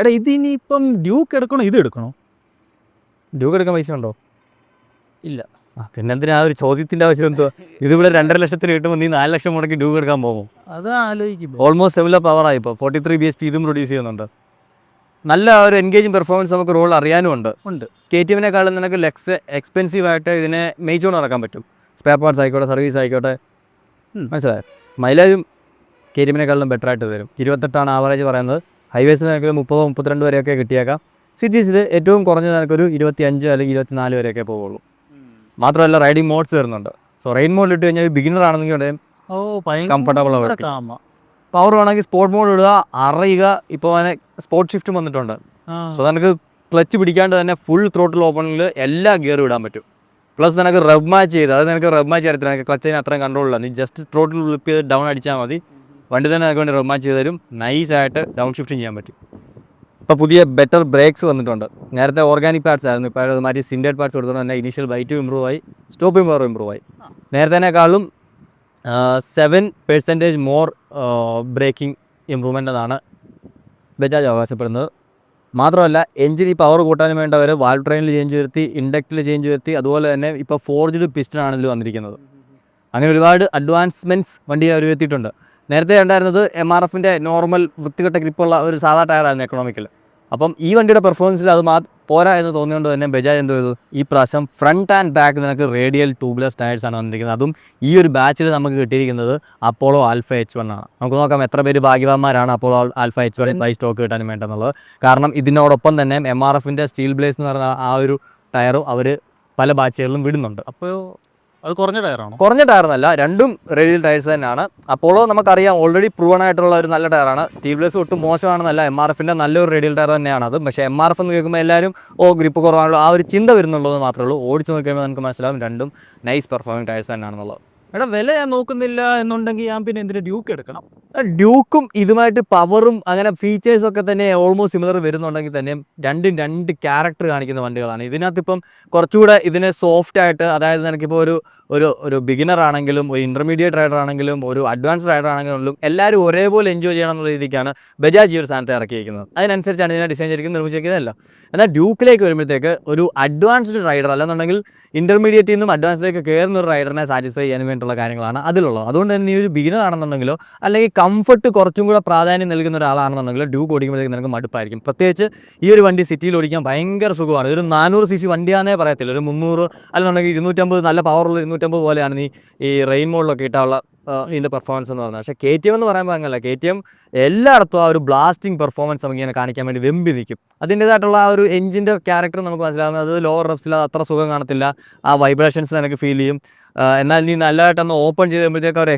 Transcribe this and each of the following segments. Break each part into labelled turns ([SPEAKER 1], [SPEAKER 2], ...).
[SPEAKER 1] എടാ ഇതിനിപ്പം ഡ്യൂക്ക് എടുക്കണോ ഇത് എടുക്കണോ?
[SPEAKER 2] ഡ്യൂക്ക് എടുക്കാൻ പൈസ ഉണ്ടോ?
[SPEAKER 1] ഇല്ല.
[SPEAKER 2] പിന്നെ എന്തിനാ ഒരു ചോദ്യത്തിൻ്റെ ആവശ്യം എന്തോ? ഇതിവിടെ 2.5 ലക്ഷത്തിന് കിട്ടുമ്പോൾ നീ 4 ലക്ഷം മുടക്കി ഡ്യൂക്ക് എടുക്കാൻ പോകും?
[SPEAKER 1] അത് ആലോചിക്കും.
[SPEAKER 2] ഓൾമോസ്റ്റ് സിമിലർ പവറായി ഇപ്പോൾ 43 bhp ഇതും പ്രൊഡ്യൂസ് ചെയ്യുന്നുണ്ട്. നല്ല ഒരു എൻഗേജിങ് പെർഫോമൻസ് നമുക്ക് റോൾ അറിയാനും ഉണ്ട്. KTM-നേക്കാളും നിനക്ക് എക്സ്പെൻസീവായിട്ട് ഇതിനെ മേജോൺ നടക്കാൻ പറ്റും. സ്പെയർ പാർട്സ് ആയിക്കോട്ടെ, സർവീസ് ആയിക്കോട്ടെ, മനസ്സിലായോ? മൈലേജും KTM-നേക്കാളും ബെറ്റർ ആയിട്ട് തരും. 28 ആവറേജ് പറയുന്നത്. ഹൈവേസിൽ നിനക്ക് 30-32 വരെയൊക്കെ കിട്ടിയേക്കാം. സിറ്റീസിൽ ഏറ്റവും കുറഞ്ഞത് നിനക്കൊരു 25 അല്ലെങ്കിൽ 24 വരെയൊക്കെ പോവുള്ളൂ. മാത്രമല്ല റൈഡിങ് മോഡ്സ് വരുന്നുണ്ട്. സോ റെയിൻ മോഡിൽ ഇട്ട് കഴിഞ്ഞാൽ ബിഗിനർ ആണെന്നെങ്കിൽ കംഫർട്ടബിൾ ആവും. പവർ വേണമെങ്കിൽ സ്പോർട്ട് മോഡ് ഇടുക, അറിയുക. ഇപ്പോൾ അതിനെ സ്പോർട്ട് ഷിഫ്റ്റും വന്നിട്ടുണ്ട്. സോ നിനക്ക് ക്ലച്ച് പിടിക്കാണ്ട് തന്നെ ഫുൾ ത്രോട്ടിൽ ഓപ്പണിൽ എല്ലാ ഗിയറും ഇടാൻ പറ്റും. പ്ലസ് നിനക്ക് റബ് മാച്ച് ചെയ്ത്, അത് നിനക്ക് റബ് മാച്ച് ചെയ്തിട്ട് നിനക്ക് ക്ലച്ചിന് അത്രയും കൺട്രോളില്ല. നീ ജസ്റ്റ് ത്രോട്ടിൽ ഫ്ലിപ്പ് ചെയ്ത് ഡൗൺ അടിച്ചാൽ മതി, വണ്ടി തന്നെ നിനക്ക് വേണ്ടി റബ് മാച്ച് ചെയ്ത് തരും. നൈസായിട്ട് ഡൗൺ ഷിഫ്റ്റും ചെയ്യാൻ പറ്റും. ഇപ്പോൾ പുതിയ ബെറ്റർ ബ്രേക്സ് വന്നിട്ടുണ്ട്. നേരത്തെ ഓർഗാനിക് പാർട്സ് ആയിരുന്നു, ഇപ്പോൾ അത് മാറ്റി സിൻഡേഡ് പാർട്സ് കൊടുത്തുകൊണ്ട് തന്നെ ഇനീഷ്യൽ ബൈറ്റും ഇമ്പ്രൂവ് ആയി, സ്റ്റോപ്പിംഗ് പവറും ഇമ്പ്രൂവ് ആയി. നേരത്തേനേക്കാളും 7% മോർ ബ്രേക്കിംഗ് ഇമ്പ്രൂവ്മെൻ്റ് എന്നാണ് ബജാജ് അവകാശപ്പെടുന്നത്. മാത്രമല്ല എഞ്ചിൻ ഈ പവർ കൂട്ടാൻ വേണ്ടവർ വാൽവ് ട്രെയിനിൽ ചേഞ്ച് വരുത്തി, ഇൻഡക്റ്റിൽ ചേഞ്ച് വരുത്തി, അതുപോലെ തന്നെ ഇപ്പോൾ ഫോർജ്ഡ് പിസ്റ്റൺ ആണ് ഇതിൽ വന്നിരിക്കുന്നത്. അങ്ങനെ ഒരുപാട് അഡ്വാൻസ്മെൻറ്റ്സ് വണ്ടി അവർ വരുത്തിയിട്ടുണ്ട്. നേരത്തെ ഉണ്ടായിരുന്നത് MRF-ൻ്റെ നോർമൽ വൃത്തികെട്ട ഗ്രിപ്പുള്ള ഒരു സാധാ ടയറായിരുന്നു എക്കണോമിക്കൽ. അപ്പം ഈ വണ്ടിയുടെ പെർഫോമൻസിൽ അത് പോരാ എന്ന് തോന്നിയുകൊണ്ട് തന്നെ ബജാജ് എന്തോ ചെയ്തു, ഈ പ്രാവശ്യം ഫ്രണ്ട് ആൻഡ് ബാക്ക് നിനക്ക് റേഡിയൽ ട്യൂബ്ലെസ് ടയർസാണ് വന്നിരിക്കുന്നത്. അതും ഈ ഒരു ബാച്ചിൽ നമുക്ക് കിട്ടിയിരിക്കുന്നത് അപ്പോളോ ആൽഫ H1 ആണ്. നമുക്ക് നോക്കാം എത്ര പേര് ഭാഗ്യവാന്മാരാണ് Apollo alpha H1 buy stock കിട്ടാനും വേണ്ടെന്നുള്ളത്. കാരണം ഇതിനോടൊപ്പം തന്നെ MRF-ൻ്റെ സ്റ്റീൽ ബ്ലേസ് എന്ന് പറഞ്ഞ ആ ഒരു ടയറും അവർ പല ബാച്ചുകളിലും വിടുന്നുണ്ട്.
[SPEAKER 1] അപ്പോൾ അത് കുറഞ്ഞ ടയറാണോ?
[SPEAKER 2] കുറഞ്ഞ ടയറെന്നല്ല, രണ്ടും റേഡിയൽ ടയർസ് തന്നെയാണ്. അപ്പോളോ നമുക്കറിയാം ഓൾറെഡി പ്രൂവൺ ആയിട്ടുള്ള ഒരു നല്ല ടയറാണ്. സ്റ്റീൽ ബ്ലേസ് ഒട്ടും മോശമാണെന്നല്ല, MRF-ൻ്റെ നല്ലൊരു റേഡിയൽ ടയർ തന്നെയാണ് അത്. പക്ഷേ MRF എന്ന് കേൾക്കുമ്പോൾ എല്ലാവരും ഗ്രിപ്പ് കുറവാണല്ലോ ആ ഒരു ചിന്ത വരുന്നുള്ളത് മാത്രമേ ഉള്ളൂ. ഓടിച്ച് നോക്കിയുമ്പോൾ നമുക്ക് മനസ്സിലാവും രണ്ടും നൈസ് പെർഫോമിംഗ് ടയർസ് തന്നെയാണെന്നുള്ളത്.
[SPEAKER 1] എടാ വില ഞാൻ നോക്കുന്നില്ല എന്നുണ്ടെങ്കിൽ ഞാൻ പിന്നെ എന്തിനാ ഡ്യൂക്ക് എടുക്കണം?
[SPEAKER 2] ഡ്യൂക്കും ഇതുമായിട്ട് പവറും അങ്ങനെ ഫീച്ചേഴ്സൊക്കെ തന്നെ ഓൾമോസ്റ്റ് സിമിലർ വരുന്നുണ്ടെങ്കിൽ തന്നെ രണ്ടും രണ്ട് ക്യാരക്ടർ കാണിക്കുന്ന വണ്ടികളാണ്. ഇതിനകത്തിപ്പം കുറച്ചുകൂടെ ഇതിനെ സോഫ്റ്റ് ആയിട്ട്, അതായത് എനിക്കിപ്പോൾ ഒരു ബിഗിനർ ആണെങ്കിലും ഒരു ഇൻ്റർമീഡിയറ്റ് റൈഡർ ആണെങ്കിലും ഒരു അഡ്വാൻസ്ഡ് റൈഡർ ആണെങ്കിലും എല്ലാവരും ഒരേപോലെ എൻജോയ് ചെയ്യണം എന്നുള്ള രീതിക്കാണ് ബജാജ് ഈ ഒരു സാധനത്തെ ഇറക്കിയിരിക്കുന്നത്. അതിനനുസരിച്ചാണ് ഇതിനെ ഡിസൈൻ ചെയ്തിരിക്കുന്നത്, നിർമ്മിച്ചിരിക്കുന്നതല്ല. എന്നാൽ ഡ്യൂക്കിലേക്ക് വരുമ്പോഴത്തേക്ക് ഒരു അഡ്വാൻസ്ഡ് റൈഡർ അല്ലെന്നുണ്ടെങ്കിൽ ഇൻ്റർമീഡിയറ്റിൽ നിന്നും അഡ്വാൻസിലേക്ക് കയറുന്ന ഒരു റൈഡറിനെ സാറ്റിസ്ഫൈ ചെയ്യാൻ വേണ്ടിയിട്ടുള്ള കാര്യങ്ങളാണ് അതിലുള്ളത്. അതുകൊണ്ട് തന്നെ ഈ ഒരു ബിഗിനർ ആണെന്നുണ്ടെങ്കിലോ അല്ലെങ്കിൽ കംഫർട്ട് കുറച്ചും കൂടെ പ്രാധാന്യം നൽകുന്ന ഒരാളാണെന്നുണ്ടെങ്കിലോ ഡ്യൂക്ക് ഓടിക്കുമ്പോഴത്തേക്ക് നിങ്ങൾക്ക് മടുപ്പായിരിക്കും. പ്രത്യേകിച്ച് ഈ ഒരു വണ്ടി സിറ്റിയിൽ ഓടിക്കാൻ ഭയങ്കര സുഖമാണ്. ഇതൊരു 400cc വണ്ടിയാണെന്നേ പറയത്തില്ല. ഒരു 300 അല്ലെന്നുണ്ടെങ്കിൽ 250 നല്ല പവറുള്ള 250 പോലെയാണ് ഈ റെയിൻ മോഡിലൊക്കെ ഇട്ടുള്ള ഇതിൻ്റെ പെർഫോമൻസ് എന്ന് പറഞ്ഞാൽ. പക്ഷേ KTM എന്ന് പറയുമ്പോൾ അങ്ങനല്ല. KTM എല്ലായിടത്തും ആ ഒരു ബ്ലാസ്റ്റിംഗ് പെർഫോമൻസ് നമുക്ക് ഇങ്ങനെ കാണിക്കാൻ വേണ്ടി വെമ്പി നിൽക്കും. അതിൻ്റേതായിട്ടുള്ള ആ ഒരു എഞ്ചിൻ്റെ ക്യാരക്ടർ നമുക്ക് മനസ്സിലാകുന്നത്. അത് ലോവർ റെപ്സിൽ അത്ര സുഖം കാണത്തില്ല, ആ വൈബ്രേഷൻസ് എനിക്ക് ഫീൽ ചെയ്യും. എന്നാൽ നീ നല്ലതായിട്ടൊന്ന് ഓപ്പൺ ചെയ്ത് കഴിയുമ്പോഴത്തേക്ക് ഒരു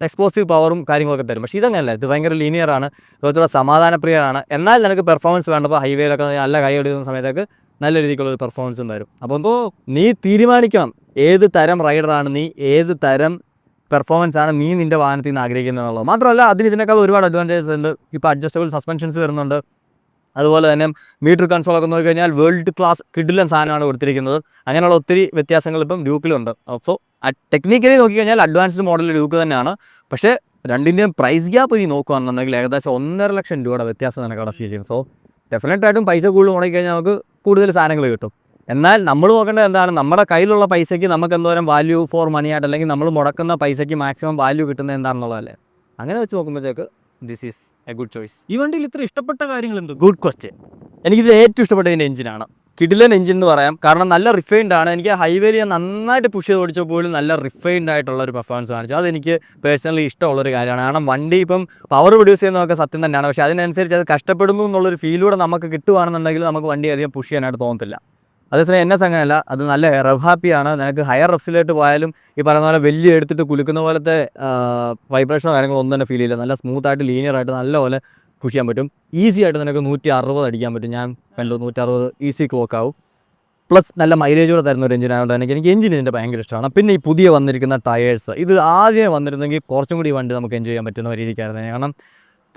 [SPEAKER 2] എക്സ്പ്ലോസീവ് പവറും കാര്യങ്ങളൊക്കെ തരും. പക്ഷേ ഇതങ്ങനല്ല, ഇത് ഭയങ്കര ലീനിയറാണ്, കുറച്ചുകൂടെ സമാധാനപ്രിയമാണ്. എന്നാൽ നിനക്ക് പെർഫോമൻസ് വേണ്ടപ്പോൾ ഹൈവേയിലൊക്കെ നല്ല കൈ എടുക്കുന്ന സമയത്തേക്ക് നല്ല രീതിക്കുള്ള ഒരു പെർഫോമൻസും തരും. അപ്പോൾ നീ തീരുമാനിക്കണം ഏത് തരം റൈഡറാണ് നീ, ഏത് തരം പെർഫോമൻസ് ആണ് നീ നിൻ്റെ വാഹനത്തിൽ നിന്ന് ആഗ്രഹിക്കുന്നതെന്നുള്ളത്. മാത്രമല്ല ഇതിനേക്കാൾ ഒരുപാട് അഡ്വാൻറ്റേജസ് ഉണ്ട്. ഇപ്പോൾ അഡ്ജസ്റ്റബിൾ സസ്പെൻഷൻസ് വരുന്നുണ്ട്. അതുപോലെ തന്നെ മീറ്റർ കൺസോളൊക്കെ നോക്കിക്കഴിഞ്ഞാൽ വേൾഡ് ക്ലാസ് കിഡിലൻ സാധനമാണ് കൊടുത്തിരിക്കുന്നത്. അങ്ങനെയുള്ള ഒത്തിരി വ്യത്യാസങ്ങൾ ഇപ്പം ഡ്യൂക്കിലുണ്ട്. സോ ടെക്നിക്കലി നോക്കിക്കഴിഞ്ഞാൽ അഡ്വാൻസ്ഡ് മോഡൽ ഡ്യൂക്ക് തന്നെയാണ്. പക്ഷേ രണ്ടിൻ്റെയും പ്രൈസ് ഗ്യാപ്പ് നീ നോക്കുകയാണെന്നുണ്ടെങ്കിൽ ഏകദേശം 1.5 ലക്ഷം രൂപയുടെ വ്യത്യാസം നിനക്ക് അവിടെ ഫീൽ ചെയ്യും. സോ ഡെഫിനറ്റായിട്ടും പൈസ കൂടുതൽ മുടക്കിക്കഴിഞ്ഞാൽ നമുക്ക് കൂടുതൽ സാധനങ്ങൾ കിട്ടും. എന്നാൽ നമ്മൾ നോക്കേണ്ടത് എന്താണ്, നമ്മുടെ കയ്യിലുള്ള പൈസയ്ക്ക് നമുക്ക് എന്തോരം വാല്യൂ ഫോർ മണി ആയിട്ട്, അല്ലെങ്കിൽ നമ്മൾ മുടക്കുന്ന പൈസയ്ക്ക് മാക്സിമം വാല്യൂ കിട്ടുന്നത് എന്താണെന്നുള്ളതല്ലേ. അങ്ങനെ വെച്ച് നോക്കുമ്പോഴത്തേക്ക് this is A good choice.
[SPEAKER 1] ഈ വണ്ടിയിൽ ഇത്ര ഇഷ്ടപ്പെട്ട കാര്യങ്ങൾ എന്ത്?
[SPEAKER 2] Good question. എനിക്കിത് ഏറ്റവും ഇഷ്ടപ്പെട്ടതിൻ്റെ എഞ്ചിനാണ്. കിഡിലൻ എഞ്ചിൻ എന്ന് പറയാം. കാരണം നല്ല റിഫൈൻഡ് ആണ്. എനിക്ക് ഹൈവേയിൽ ഞാൻ നന്നായിട്ട് പുഷ് ചെയ്ത് ഓടിച്ചപ്പോഴും നല്ല റിഫൈൻഡ് ആയിട്ടുള്ള ഒരു പെർഫോമൻസ് കാണിച്ചു. അതെനിക്ക് പേഴ്സണലി ഇഷ്ടമുള്ളൊരു കാര്യമാണ്. കാരണം വണ്ടി ഇപ്പം പവർ പ്രൊഡ്യൂസ് ചെയ്യുന്നതൊക്കെ സത്യം തന്നെയാണ്. പക്ഷേ അതിനനുസരിച്ച് അത് കഷ്ടപ്പെടുന്നു എന്നുള്ളൊരു ഫീലൂടെ നമുക്ക് കിട്ടുകയാണെന്നുണ്ടെങ്കിൽ നമുക്ക് വണ്ടി അധികം പുഷ് ചെയ്യാനായിട്ട് തോന്നത്തില്ല. അതേസമയം NS അങ്ങനെയല്ല, അത് നല്ല റെവ് ഹാപ്പിയാണ്. നിനക്ക് ഹയർ റെഫ്സിലോട്ട് പോയാലും ഈ പറയുന്ന പോലെ വലിയ എടുത്തിട്ട് കുലുക്കുന്ന പോലത്തെ വൈബ്രേഷനോ കാര്യങ്ങളോ ഒന്നും തന്നെ ഫീൽ ചെയ്യില്ല. നല്ല സ്മൂത്തായിട്ട് ലീനിയറായിട്ട് നല്ലപോലെ പുഷ് ചെയ്യാൻ പറ്റും. ഈസി ആയിട്ട് നിനക്ക് 160 അടിക്കാൻ പറ്റും. ഞാൻ കണ്ടു 160 ഈസി ക്ലോക്ക് ആവും. പ്ലസ് നല്ല മൈലേജോടെ തരുന്ന ഒരു എഞ്ചിനായതുകൊണ്ട് എനിക്ക് എഞ്ചിൻ ഇതിൻ്റെ ഭയങ്കര ഇഷ്ടമാണ്. പിന്നെ ഈ പുതിയ വന്നിരിക്കുന്ന ടയേഴ്സ്, ഇത് ആദ്യമേ വന്നിരുന്നെങ്കിൽ കുറച്ചും കൂടി ഈ വണ്ടി നമുക്ക് എൻജോയ് ചെയ്യാൻ പറ്റുന്ന രീതിക്കായിരുന്നു. കാരണം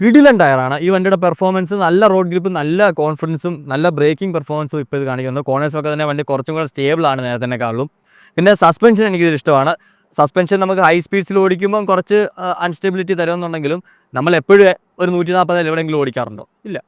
[SPEAKER 2] കിടിലൻ ടയറാണ്. ഈ വണ്ടിയുടെ പെർഫോമൻസ് നല്ല റോഡ് ഗ്രിപ്പും നല്ല കോൺഫിഡൻസും നല്ല ബ്രേക്കിംഗ് പെർഫോമൻസും ഇപ്പോൾ ഇത് കാണിക്കുന്നത്. കോർണേഴ്സൊക്കെ തന്നെ വണ്ടി കുറച്ചും കൂടെ സ്റ്റേബിളാണ് നേരത്തേക്കാളും. പിന്നെ സസ്പെൻഷൻ എനിക്കിതിൽ ഇഷ്ടമാണ്. സസ്പെൻഷൻ നമുക്ക് ഹൈ സ്പീഡ്സിൽ ഓടിക്കുമ്പം കുറച്ച് അൺസ്റ്റെബിലിറ്റി തരുമെന്നുണ്ടെങ്കിലും നമ്മൾ എപ്പോഴും ഒരു 140 എവിടെയെങ്കിലും ഓടിക്കാറുണ്ടോ? ഇല്ല.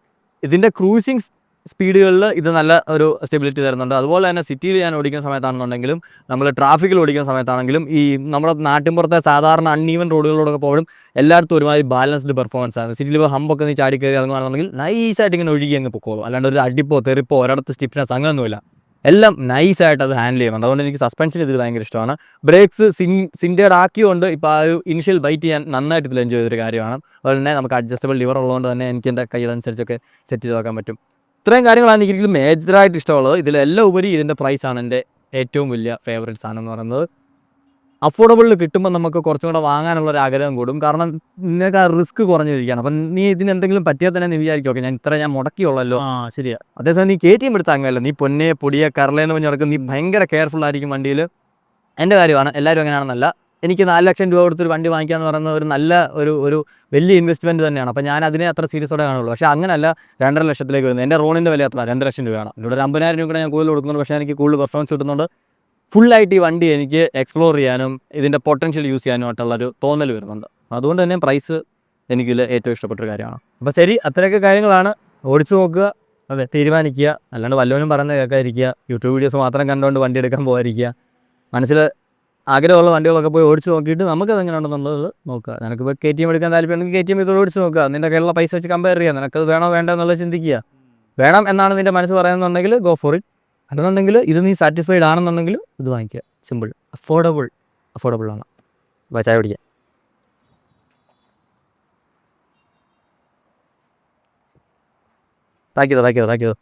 [SPEAKER 2] ഇതിൻ്റെ ക്രൂസിങ് സ്പീഡുകളിൽ ഇത് നല്ല ഒരു സ്റ്റെബിലിറ്റി തരുന്നുണ്ട്. അതുപോലെ തന്നെ സിറ്റിയിൽ ഞാൻ ഓടിക്കുന്ന സമയത്താണെന്നുണ്ടെങ്കിലും നമ്മൾ ട്രാഫിക്കിൽ ഓടിക്കുന്ന സമയത്താണെങ്കിലും ഈ നമ്മുടെ നാട്ടിൻപുറത്തെ സാധാരണ അൺഈവൻ റോഡുകളിലൂടെ പോകുമ്പോഴും എല്ലായിടത്തും ഒരുമാതിരി ബാലൻസ്ഡ് പെർഫോമൻസ് ആണ്. സിറ്റിയിൽ ഇപ്പോൾ ഹമ്പൊക്കെ നീ ചാടി കയറി ഇറങ്ങുകയാണെന്നുണ്ടെങ്കിൽ നൈസായിട്ട് ഇങ്ങനെ ഒഴുകി അങ്ങ് പൊക്കോളും. അല്ലാണ്ട് ഒരു അടിപ്പോ തെറിപ്പോ ഒരിടത്ത് സ്റ്റിഫ്നെസ് അങ്ങനെയൊന്നുമില്ല. എല്ലാം നൈസായിട്ട് അത് ഹാൻഡിൽ ചെയ്യുന്നുണ്ട്. അതുകൊണ്ട് എനിക്ക് സസ്പെൻഷൻ ഇതിൽ ഭയങ്കര ഇഷ്ടമാണ്. ബ്രേക്സ് സിൻറ്റേഡ് ആക്കിയുകൊണ്ട് ഇപ്പോൾ ആ ഒരു ഇനിഷ്യൽ ബൈറ്റ് ചെയ്യാൻ നന്നായിട്ട് ഇതിൽ എൻജോയ് ചെയ്തൊരു കാര്യമാണ്. അതുപോലെ തന്നെ നമുക്ക് അഡ്ജസ്റ്റബിൾ ലിവർ ഉള്ളതുകൊണ്ട് തന്നെ എനിക്ക് എൻ്റെ കയ്യിലനുസരിച്ചൊക്കെ സെറ്റ് ചെയ്ത് വെക്കാൻ പറ്റും. ഇത്രയും കാര്യങ്ങളാണ് എനിക്ക് മേജറായിട്ട് ഇഷ്ടമുള്ളത്. ഇതിലെല്ലാം ഉപരി ഇതിൻ്റെ പ്രൈസാണ് എൻ്റെ ഏറ്റവും വലിയ ഫേവറേറ്റ് സാധനം എന്ന് പറയുന്നത്. അഫോർഡബിളിൽ കിട്ടുമ്പോൾ നമുക്ക് കുറച്ചും കൂടെ വാങ്ങാനുള്ളൊരു ആഗ്രഹം കൂടും. കാരണം നിങ്ങൾക്ക് ആ റിസ്ക് കുറഞ്ഞിരിക്കുകയാണ്. അപ്പം നീ ഇതിന് എന്തെങ്കിലും പറ്റിയാൽ തന്നെ നീ വിചാരിക്കും ഓക്കെ ഞാൻ മുടക്കിയുള്ളല്ലോ.
[SPEAKER 1] ശരിയാ.
[SPEAKER 2] അതേസമയം നീ KTM എടുത്ത് അങ്ങനെയല്ല. നീ പൊന്നെ പൊടിയെ കരളേന്ന് പറഞ്ഞ് നടക്കും. നീ ഭയങ്കര കെയർഫുൾ ആയിരിക്കും വണ്ടിയിൽ. എൻ്റെ കാര്യമാണ്, എല്ലാവരും അങ്ങനെയാണെന്നല്ല. എനിക്ക് 4 ലക്ഷം രൂപ കൊടുത്തൊരു വണ്ടി വാങ്ങിക്കുക എന്ന് പറയുന്നത് ഒരു നല്ല ഒരു വലിയ ഇൻവെസ്റ്റ്മെൻറ്റ് തന്നെയാണ്. അപ്പോൾ ഞാൻ അതിനെ അത്ര സീരിയസോടെ കാണുള്ളൂ. പക്ഷേ അങ്ങനെയല്ല 2.5 ലക്ഷത്തിലേക്ക് വരുന്നത്. എൻ്റെ റോണിൻ്റെ വില അത്ര 2 ലക്ഷം രൂപയാണ്. ഇവിടെ ഒരു 50,000 രൂപ ഞാൻ കൂടുതൽ കൊടുക്കുന്നുണ്ട്. പക്ഷേ എനിക്ക് കൂടുതൽ പെർഫോമൻസ് കിട്ടുന്നുണ്ട്. ഫുള്ളായിട്ട് ഈ വണ്ടി എനിക്ക് എക്സ്പ്ലോർ ചെയ്യാനും ഇതിൻ്റെ പൊട്ടൻഷ്യൽ യൂസ് ചെയ്യാനുമായിട്ടുള്ളൊരു തോന്നൽ വരുന്നുണ്ട്. അതുകൊണ്ട് തന്നെ പ്രൈസ് എനിക്കിതിൽ ഏറ്റവും ഇഷ്ടപ്പെട്ടൊരു കാര്യമാണ്. അപ്പോൾ ശരി, അത്രയൊക്കെ കാര്യങ്ങളാണ്. ഓടിച്ചു നോക്കുക, അതെ തീരുമാനിക്കുക. അല്ലാണ്ട് വല്ലവനും പറയുന്നത് കേൾക്കാതിരിക്കുക. യൂട്യൂബ് വീഡിയോസ് മാത്രം കണ്ടുകൊണ്ട് വണ്ടി എടുക്കാൻ പോകാതിരിക്കുക. മനസ്സിൽ ആഗ്രഹമുള്ള വണ്ടികളൊക്കെ പോയി ഓടിച്ച് നോക്കിയിട്ട് നമുക്കത് എങ്ങനെയുണ്ടെന്നുള്ളത് നോക്കുക. നിനക്കിപ്പോൾ KTM എടുക്കാൻ താല്പര്യമുണ്ടെങ്കിൽ KTM ഇതോടെ ഓടിച്ച് നോക്കുക. നിൻ്റെ കയ്യിലുള്ള പൈസ വെച്ച് കമ്പയർ ചെയ്യുക. നിനക്കത് വേണോ വേണ്ടോ എന്നുള്ളത് ചിന്തിക്കുക. വേണം എന്നാണ് നിൻ്റെ മനസ്സ് പറയുന്നുണ്ടെങ്കിൽ ഗോ ഫോർ ഇറ്റ്. അല്ലെന്നുണ്ടെങ്കിൽ ഇത് നീ സാറ്റിസ്ഫൈഡ് ആണെന്നുണ്ടെങ്കിൽ ഇത് വാങ്ങിക്കുക. സിമ്പിൾ. അഫോർഡബിൾ ആണ്. ചായ പിടിക്കുക. താക്കിയതോ